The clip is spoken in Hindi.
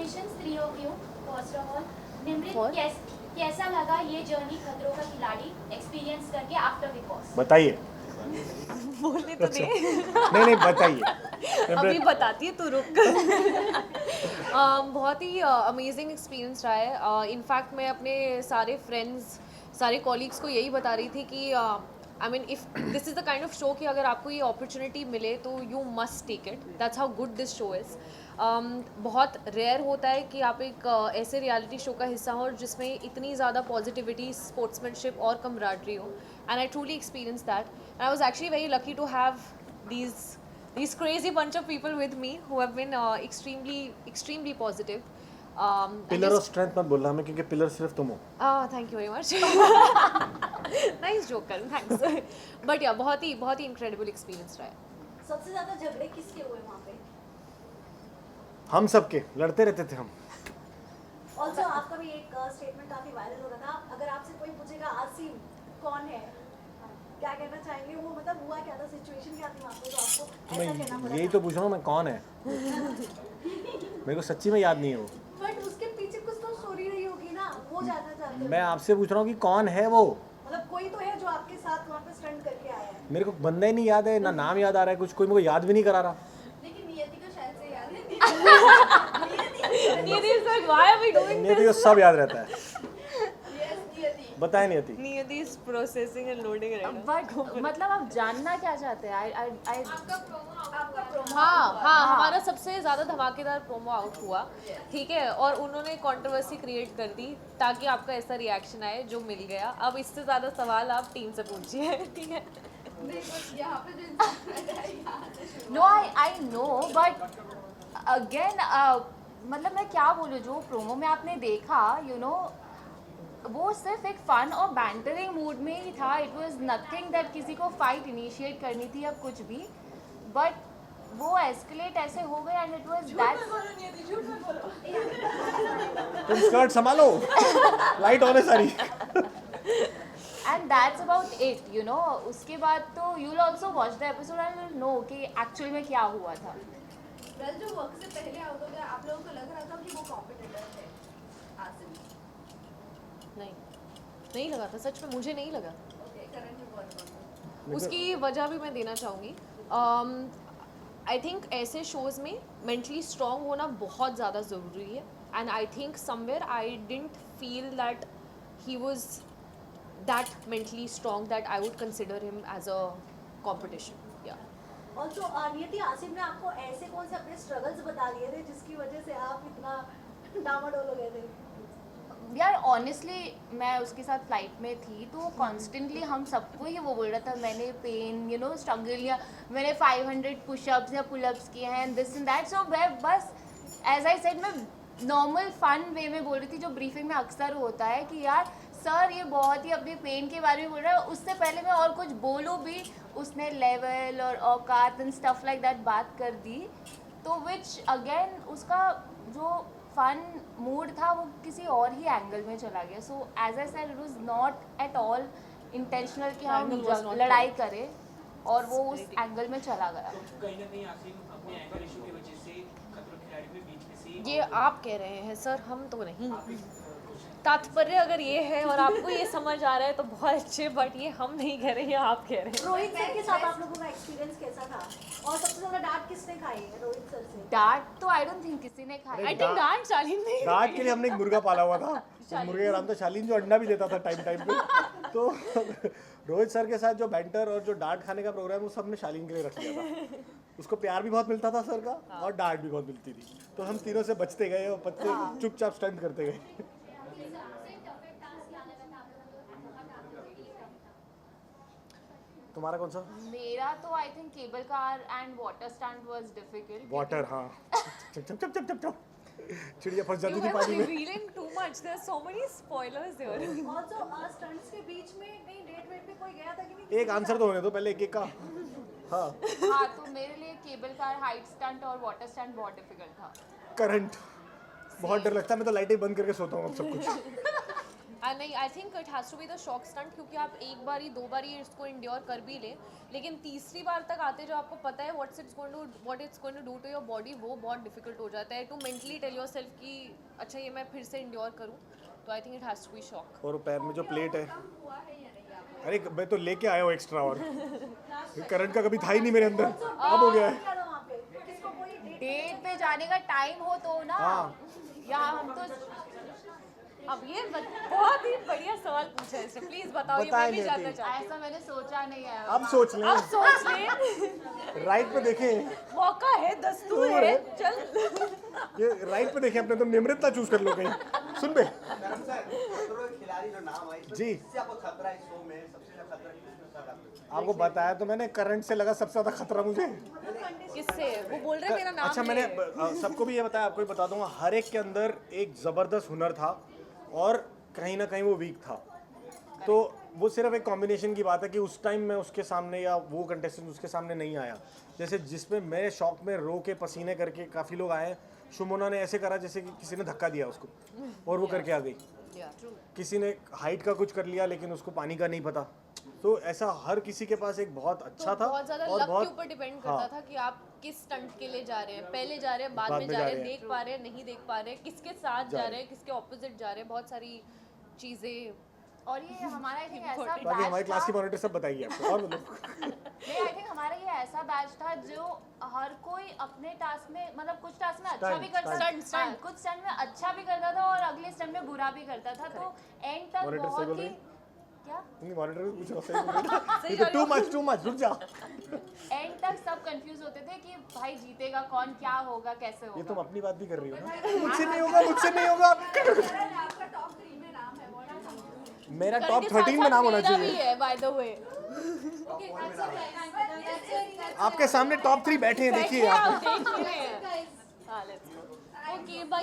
Congratulations, three of you. First of all, Nimrit What? कैसा लगा ये जर्नी खतरों का खिलाड़ी एक्सपीरियंस करके आफ्टर बिग बॉस? बताइए। बोलने तो दे। नहीं बताइए। अभी बताती है तू रुक। बहुत ही अमेजिंग एक्सपीरियंस रहा है। इनफैक्ट मैं अपने सारे फ्रेंड्स, सारे कॉलीग्स को यही बता रही थी कि I mean if this is the kind of show कि अगर आपको ये अपॉर्चुनिटी मिले तो you must take it. That's how good this show is. बहुत रेयर होता है कि आप एक ऐसे रियलिटी शो का हिस्सा हो जिसमें इतनी ज़्यादा पॉजिटिविटी, स्पोर्ट्समैनशिप और कमराडरी हो, and I truly experience that and I was actually very lucky to have these crazy bunch of people with me who have been extremely positive. Pillar of strength मत बोलना हमें, क्योंकि पिलर सिर्फ तुम हो। Thank you very much. Nice joke Karan, thanks. But yeah, बहुत ही incredible experience रहा है। सबसे ज्यादा झगड़े किसके हुए वहाँ पे? हम सबके लड़ते रहते थे हम। ऑल्सो आपका भी एक स्टेटमेंट काफी वायरल हो रहा था, अगर आपसे कोई पूछेगा आसिम कौन है, क्या कहना चाहेंगे? वो मतलब हुआ क्या था, सिचुएशन क्या थी वहाँ पे, तो आपको ऐसा कहना पड़ा? यही तो पूछ रहा हूँ मैं, कौन है? मेरे को सच्ची में याद नहीं है वो। बट उसके पीछे कुछ तो स्टोरी रही होगी ना, वो जानना चाहते हैं। मैं आपसे पूछ रहा हूँ कि कौन है वो? मतलब कोई तो है जो आपके साथ वहाँ पे स्टंट करके आया है। मेरे को बंदा ही नहीं याद है, ना नाम याद आ रहा है, कुछ कोई मेरे को याद भी नहीं करा रहा। लेकिन नियति को शायद से याद है। Niyati is like, why are we doing नियति this? को सब याद रहता है। यस नियति। बताए नियति। Niyati is processing and loading right now. But मतलब आप जानना क्या चाहते हैं? आई आपका प्रोमो हाँ, हमारा सबसे ज़्यादा धमाकेदार प्रोमो आउट हुआ, ठीक है, और उन्होंने कंट्रोवर्सी क्रिएट कर दी ताकि आपका ऐसा रिएक्शन आए जो मिल गया। अब इससे ज़्यादा सवाल आप टीम से पूछिए, ठीक है? यहाँ पे जो no I know, but again मतलब मैं क्या बोलूँ, जो प्रोमो में आपने देखा वो सिर्फ एक फन और बैंटरिंग मूड में ही था। इट वाज नथिंग दैट किसी को फाइट इनिशिएट करनी थी या कुछ भी, बट वो एस्केलेट ऐसे हो गया एंड इट वाज दैट। तुम स्कर्ट संभालो, लाइट ऑन है सारी। एंड दैट्स अबाउट इट उसके बाद तो you will also watch the episode and will know कि एक्चुअली में क्या हुआ था। वेल, जो वर्क से पहले आउट हो गया, आप लोगों को लग रहा था कि वो कॉम्पिटिटर है आसिम? नहीं लगा था, सच में मुझे नहीं लगा। Okay, current record. उसकी वजह भी मैं देना चाहूँगी। आई थिंक ऐसे शोज़ में मेंटली स्ट्रॉन्ग होना बहुत ज़्यादा ज़रूरी है, and I think somewhere I didn't feel that he was that mentally strong that I would consider him as a competition. या ऑल्सो नियति, आसिम ने आपको ऐसे कौन से अपने स्ट्रगल्स बता दिए थे जिसकी वजह से आप इतना डामाडोल हो गए थे? यार ऑनेस्टली मैं उसके साथ फ्लाइट में थी तो कॉन्स्टेंटली हम सबको ही वो बोल रहा था, मैंने पेन स्ट्रगल या मैंने 500 पुशअप्स या पुलअप्स किए हैं दिस एंड दैट। सो मैं बस एज आई सेड मैं नॉर्मल फन वे में बोल रही थी, जो ब्रीफिंग में अक्सर होता है कि यार सर ये बहुत ही अपने पेन के बारे में बोल रहा है, उससे पहले मैं और कुछ बोलूँ भी उसने लेवल और औकात एंड स्टफ लाइक दैट बात कर दी, तो विच अगेन उसका जो फन मूड था वो किसी और ही एंगल में चला गया। So as I said it was not at all intentional कि हम Angle was not लड़ाई करें, और वो उस एंगल में चला गया। तो कहीं ना कहीं आसिम अपने एंकर इशू की वजह से खतरों के खिलाड़ी में बीच में से ये आप कह रहे हैं सर, हम तो नहीं। तात्पर्य अगर ये है और आपको ये समझ आ रहा है तो बहुत अच्छे, बट ये हम नहीं कह रहे हैं, आप कह रहे हैं। रोहित सर के साथ आप लोगों का एक्सपीरियंस कैसा था, और सबसे ज्यादा डांट किसने खाई है रोहित सर से? डांट तो आई डोंट थिंक किसी ने खाया। आई थिंक डांट शालीन ने डांट के लिए हमने एक मुर्गा पाला हुआ था, उस मुर्गे का नाम था शालीन, जो अंडा भी देता था टाइम टाइम पे। तो रोहित सर के साथ जो बैंटर और जो डांट खाने का प्रोग्राम वो सब ने शालीन के लिए रख लिया था। उसको प्यार भी बहुत मिलता था सर का, और डांट भी बहुत मिलती थी, तो हम तीनों से बचते गए और बच्चे चुपचाप स्टंट करते गए। तुम्हारा कौन सा? मेरा तो I think cable car and water stunt was difficult. Water, हाँ। चप चप चप चप चप चिड़िया फंस जाती You थी are पानी में। revealing too much. There are so many spoilers here. Also stunts के बीच में कहीं डेट वेट पे कोई गया था कि नहीं? एक आंसर तो होने दो पहले, एक का। हाँ, हाँ, तो मेरे लिए केबल कार, हाइट स्टंट और वाटर स्टंट बहुत डिफिकल्ट था। करंट बहुत डर लगता है, मैं तो लाइटें बंद करके सोता हूँ अब सब कुछ। नहीं, I think it has to be the shock stunt, क्योंकि आप एक बारी 2 बारी इसको इंड्योर कर भी लें, लेकिन तीसरी बार तक आते जो आपको पता है what it's going to do to your body, वो बहुत डिफिकल्ट हो जाता है टू मेंटली टेल योरसेल्फ कि अच्छा ये मैं फिर से इंड्योर करूँ. तो I think it has to be shock. और पैर में जो प्लेट है, अरे मैं तो लेके आया हूँ एक्स्ट्रा, और करंट का कभी था ही नहीं मेरे अंदर, अब हो गया है. क्या था वहाँ पे? किसको कोई डेट डेट पे जाने का टाइम हो तो ना, या हम तो अब ये बहुत ही बढ़िया सवाल पूछा है इसने, प्लीज बताओ, ये मैं भी जानना चाहती ऐसा मैंने सोचा नहीं है. अब सोच लें, हूँ. अब सोच ले, राइट पे देखें, मौका है, दस्तूर है, चल. ये राइट पे देखें अपने, तो निम्रता चूज कर लो कहीं. सुन बे मैडम सर, खिलाड़ी जो नाम है जी, इससे आपको खतरा है इस शो में, सबसे ज्यादा खतरा किसमें सर आपको? आपको बताया तो मैंने, करंट से लगा सबसे ज्यादा खतरा मुझे. किससे? वो बोल रहे मेरा नाम अच्छा, मैंने सबको भी ये बताया, आपको भी बता दूंगा, हर एक के अंदर एक ज़बरदस्त हुनर था और कहीं ना कहीं वो वीक था. तो वो सिर्फ एक कॉम्बिनेशन की बात है कि उस टाइम मैं उसके सामने, या वो कंटेस्टेंट उसके सामने नहीं आया. जैसे जिसमें मैं शौक में रो के पसीने करके काफ़ी लोग आए. शुमोना ने ऐसे करा जैसे कि किसी ने धक्का दिया उसको और वो करके आ गई. किसी ने हाइट का कुछ कर लिया लेकिन उसको पानी का नहीं पता. तो ऐसा हर किसी के पास एक बहुत अच्छा था, बहुत ज्यादा और लक के बहुत ऊपर डिपेंड करता था कि आप किस स्टंट के लिए जा रहे हैं, पहले जा रहे हैं, बाद में जा रहे हैं, देख पा रहे हैं, नहीं देख पा रहे हैं, किसके साथ जा रहे हैं, किसके ऑपोजिट जा रहे हैं, बहुत सारी चीजें. और ये हमारा आई थिंक ऐसा बाकी हमारी क्लास की बैच था, मॉनिटर सब बताइए आपको. और बोलो. नहीं आई थिंक हमारा ये ऐसा बैच था जो हर कोई अपने टास्क में, मतलब कुछ टास्क में अच्छा भी करता था, कुछ स्टंट में अच्छा भी करता था और अगले स्टंट में बुरा भी करता था. तो एंड तक Monitor सही बोल बहुत ही रही? क्या नहीं, मॉनिटर भी पूछ रहा, सही बोल रहा है. ये तो टू मच, रुक जा. एंड तक सब कंफ्यूज होते थे कि भाई जीतेगा कौन, क्या होगा, कैसे ये होगा. तुम अपनी बात भी कर रही हो ना. मुझसे नहीं होगा, मुझसे नहीं होगा. मेरा टॉप 13 में नाम होना मेरा भी चाहिए. है बाय द वे. आपके सामने टॉप 3 बैठे हैं, देखिए आप. देख रहे हैं. हाँ, let's go. Okay, bye.